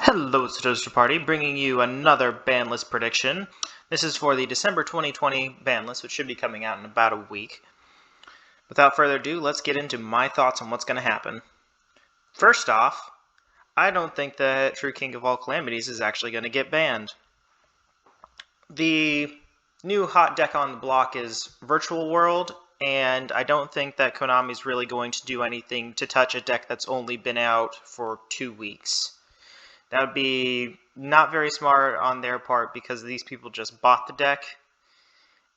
Hello, it's the Toaster Party, bringing you another ban list prediction. This is for the December 2020 ban list, which should be coming out in about a week. Without further ado, let's get into my thoughts on what's going to happen. First off, I don't think that True King of All Calamities is actually going to get banned. The new hot deck on the block is Virtual World, and I don't think that Konami's really going to do anything to touch a deck that's only been out for 2 weeks. That would be not very smart on their part because these people just bought the deck.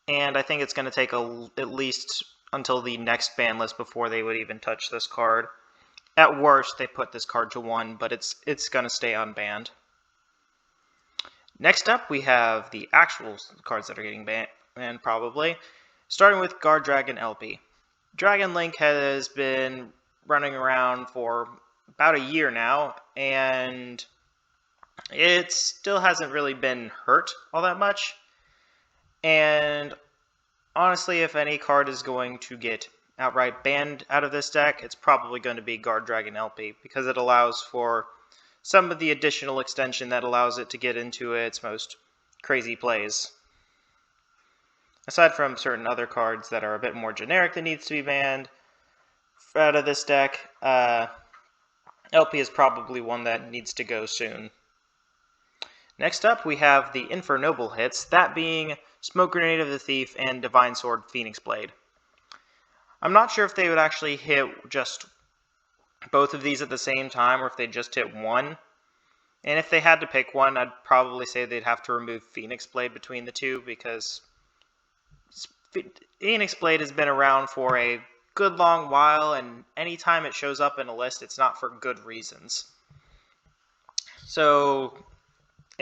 And I think it's going to take at least until the next ban list before they would even touch this card. At worst, they put this card to 1, but it's going to stay unbanned. Next up, we have the actual cards that are getting banned, probably. Starting with Guard Dragon LP. Dragon Link has been running around for about a year now, and it still hasn't really been hurt all that much. And honestly, if any card is going to get outright banned out of this deck, it's probably going to be Guard Dragon LP, because it allows for some of the additional extension that allows it to get into its most crazy plays. Aside from certain other cards that are a bit more generic that needs to be banned out of this deck, LP is probably one that needs to go soon. Next up, we have the Infra Noble hits, that being Smoke Grenade of the Thief and Divine Sword Phoenix Blade. I'm not sure if they would actually hit just both of these at the same time, or if they just hit one. And if they had to pick one, I'd probably say they'd have to remove Phoenix Blade between the two, because Phoenix Blade has been around for a good long while, and anytime it shows up in a list, it's not for good reasons. So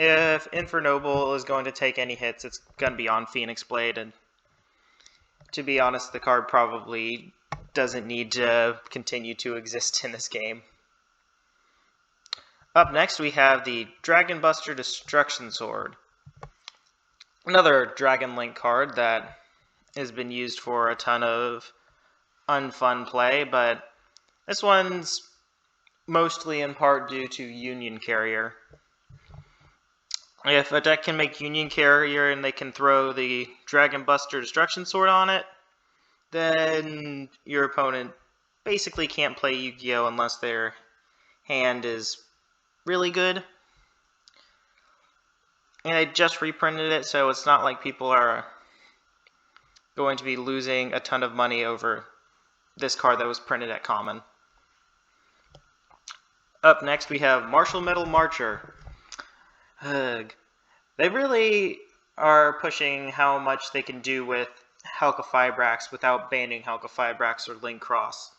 if Infra Noble is going to take any hits, it's going to be on Phoenix Blade, and to be honest, the card probably doesn't need to continue to exist in this game. Up next, we have the Dragon Buster Destruction Sword. Another Dragon Link card that has been used for a ton of unfun play, but this one's mostly in part due to Union Carrier. If a deck can make Union Carrier and they can throw the Dragon Buster Destruction Sword on it, then your opponent basically can't play Yu-Gi-Oh! Unless their hand is really good. And I just reprinted it, so it's not like people are going to be losing a ton of money over this card that was printed at Common. Up next, we have Martial Metal Marcher. Ugh. They really are pushing how much they can do with Helka Fibrax without banning Helka Fibrax or Link Cross.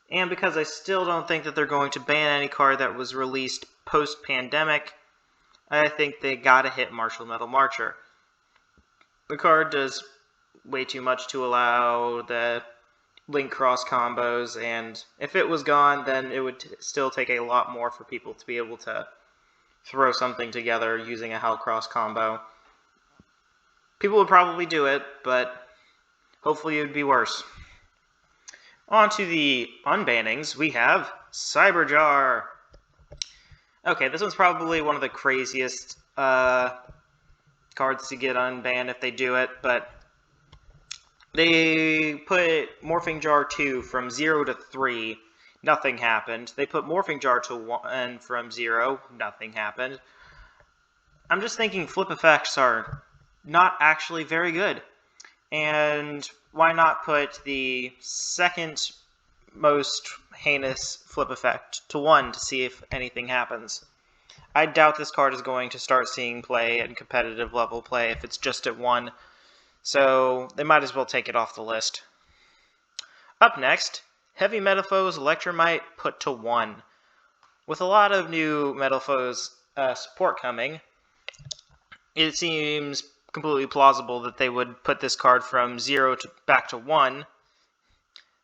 And because I still don't think that they're going to ban any card that was released post-pandemic, I think they gotta hit Martial Metal Marcher. The card does way too much to allow the Link Cross combos, and if it was gone, then it would still take a lot more for people to be able to throw something together using a Hellcross combo. People would probably do it, but hopefully it would be worse. On to the unbannings, we have Cyberjar. Okay, this one's probably one of the craziest cards to get unbanned if they do it, but they put Morphing Jar 2 from 0 to 3. Nothing happened. They put Morphing Jar to 1 from 0. Nothing happened. I'm just thinking flip effects are not actually very good. And why not put the second most heinous flip effect to 1 to see if anything happens? I doubt this card is going to start seeing play and competitive level play if it's just at 1. So they might as well take it off the list. Up next, Heavy Metaphos Electromite put to 1. With a lot of new Metaphos support coming, it seems completely plausible that they would put this card from 0 back to 1.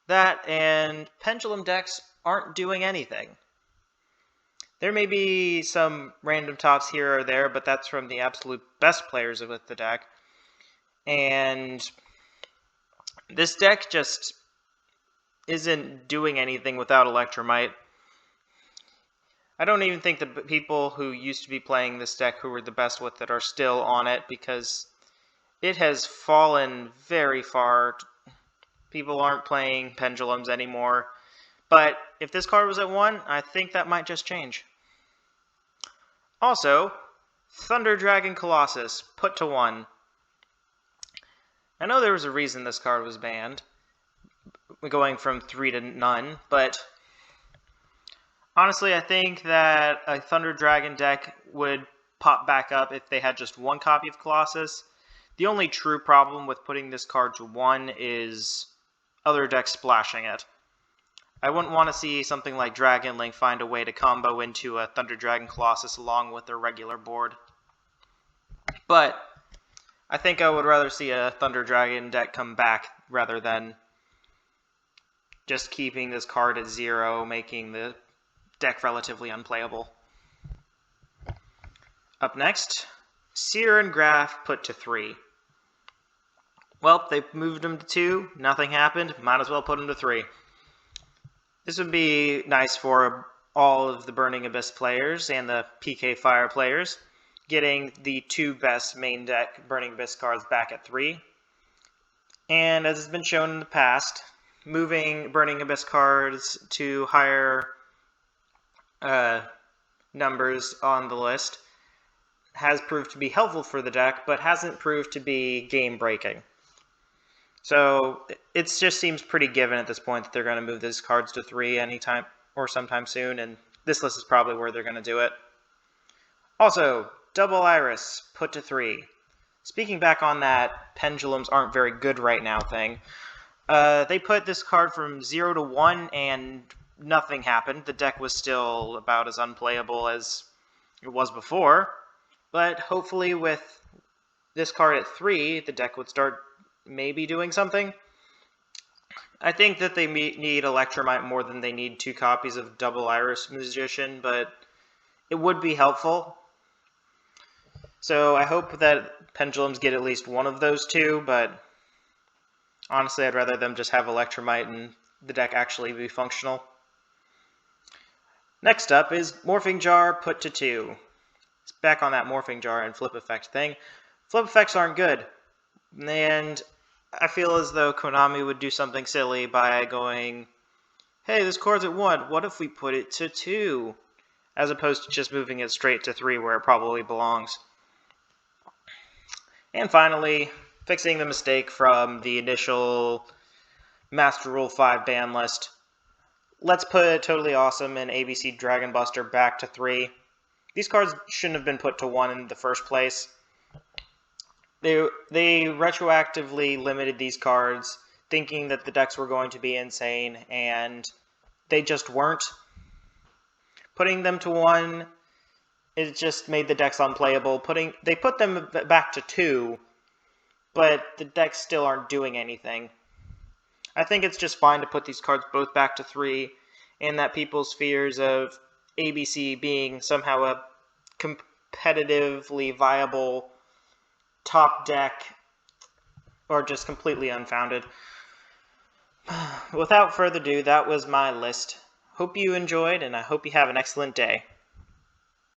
That and Pendulum decks aren't doing anything. There may be some random tops here or there, but that's from the absolute best players with the deck. And this deck just isn't doing anything without Electromite. I don't even think the people who used to be playing this deck who were the best with it are still on it, because it has fallen very far. People aren't playing pendulums anymore. But if this card was at 1, I think that might just change. Also, Thunder Dragon Colossus, put to 1. I know there was a reason this card was banned, going from 3 to none, but honestly, I think that a Thunder Dragon deck would pop back up if they had just 1 copy of Colossus. The only true problem with putting this card to 1 is other decks splashing it. I wouldn't want to see something like Dragon Link find a way to combo into a Thunder Dragon Colossus along with their regular board. But I think I would rather see a Thunder Dragon deck come back rather than just keeping this card at 0, making the deck relatively unplayable. Up next, Scorch and Graph put to 3. Well, they moved him to 2, nothing happened, might as well put him to 3. This would be nice for all of the Burning Abyss players and the PK Fire players, getting the 2 best main deck Burning Abyss cards back at 3. And as has been shown in the past, moving Burning Abyss cards to higher numbers on the list has proved to be helpful for the deck, but hasn't proved to be game-breaking. So it just seems pretty given at this point that they're going to move these cards to 3 anytime or sometime soon, and this list is probably where they're going to do it. Also, Double Iris put to 3. Speaking back on that pendulums aren't very good right now thing, they put this card from 0 to 1 and nothing happened. The deck was still about as unplayable as it was before, but hopefully with this card at 3, the deck would start maybe doing something. I think that they need Electromite more than they need 2 copies of Double Iris Magician, but it would be helpful. So I hope that pendulums get at least one of those 2, but honestly I'd rather them just have Electromite and the deck actually be functional. Next up is Morphing Jar put to 2. It's back on that Morphing Jar and Flip Effect thing. Flip Effects aren't good, and I feel as though Konami would do something silly by going, hey, this card's at 1, what if we put it to 2? As opposed to just moving it straight to 3 where it probably belongs. And finally, fixing the mistake from the initial Master Rule 5 ban list. Let's put Totally Awesome and ABC Dragon Buster back to 3. These cards shouldn't have been put to 1 in the first place. They retroactively limited these cards, thinking that the decks were going to be insane, and they just weren't. Putting them to 1, it just made the decks unplayable. They put them back to 2, but the decks still aren't doing anything. I think it's just fine to put these cards both back to 3, and that people's fears of ABC being somehow a competitively viable top deck are just completely unfounded. Without further ado, that was my list. Hope you enjoyed, and I hope you have an excellent day.